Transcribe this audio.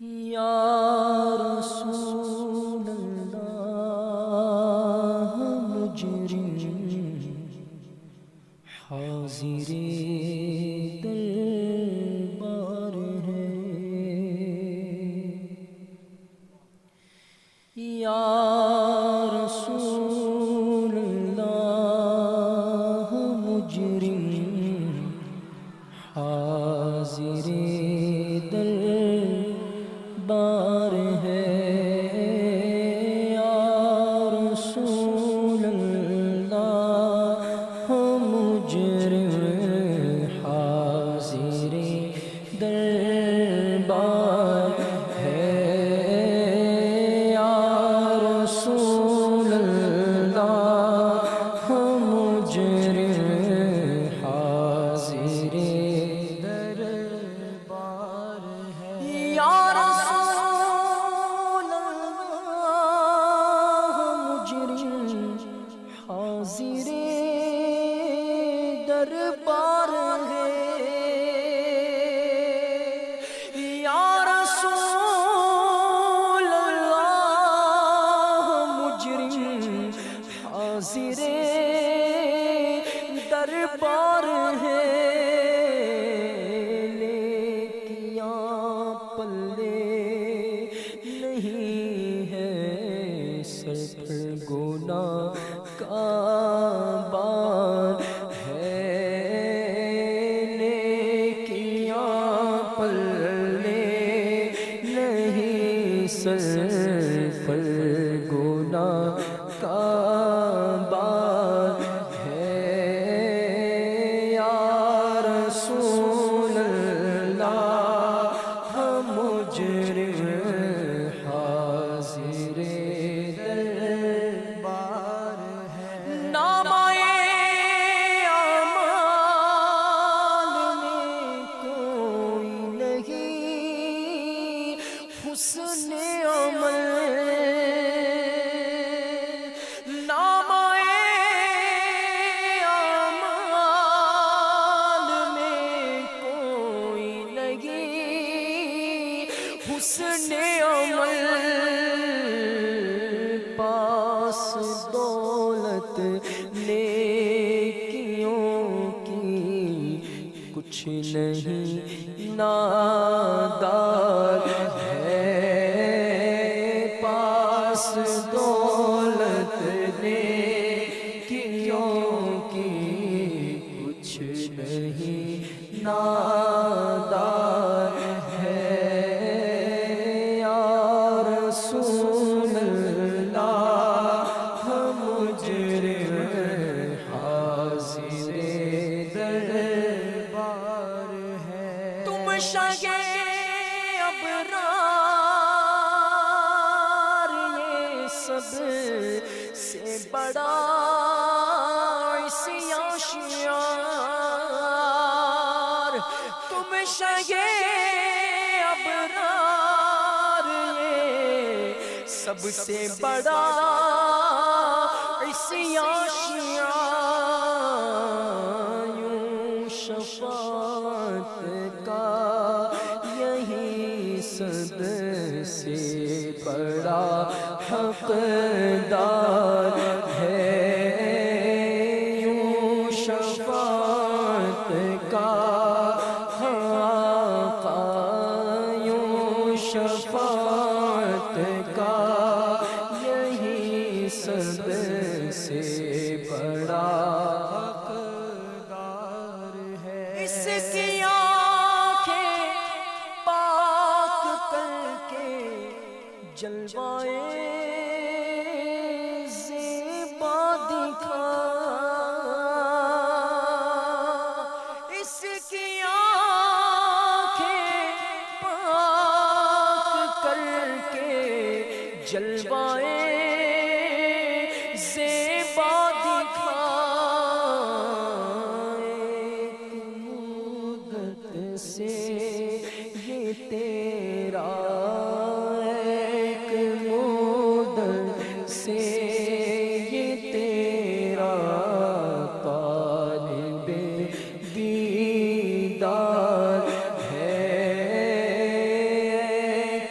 یا رسول اللہ مجرم حاضر دربار ہے، یا رسول اللہ مجرم حاضر دربار ہے، یا رسول اللہ مجرم حاضر دربار ہے، یا رسول اللہ مجرم حاضر دربار ہے، یا رسول اللہ مجرم حاضر دربار ہے، یا رسول اللہ مجرم حاضر دربار ہے، نہیں ہے سر پر گناہ کا بار ہے، نیکیاں پلے نہیں سر پر گناہ کا بار ہے، یا رسول اللہ مجرم حاضر دربار ہے، نامۂ اعمال میں کوئی نہیں حسن عمل، نامۂ اعمال میں کوئی نہیں حسن عمل، پاس دولت نیکیوں کی کچھ نہیں نادار ہے، پاس دولت نیکیوں کی کچھ نہیں نادار ہے، یا رسول اللہ مجرم حاضر دربار ہے، تم شاہ ابرار یہ سب سے بڑا عصیاں شیار، تم شاہ ابرار یہ سب سے بڑا عصیاں شیار، یوں شفاعت کا یہی سب سے بڑا حقدار ہے، یوں شفاعت کا آقا، یوں شفاعت کا یہی سب سے بڑا حقدار ہے، اس کی آنکھیں پاک کر کے جلوائے زیبا دکھا، اس کی آنکھیں پاک کر کے جلوائے زیبا دکھا، ایک مدت سے یہ تیرا سے یہ تیرا طالب دیدار ہے، ایک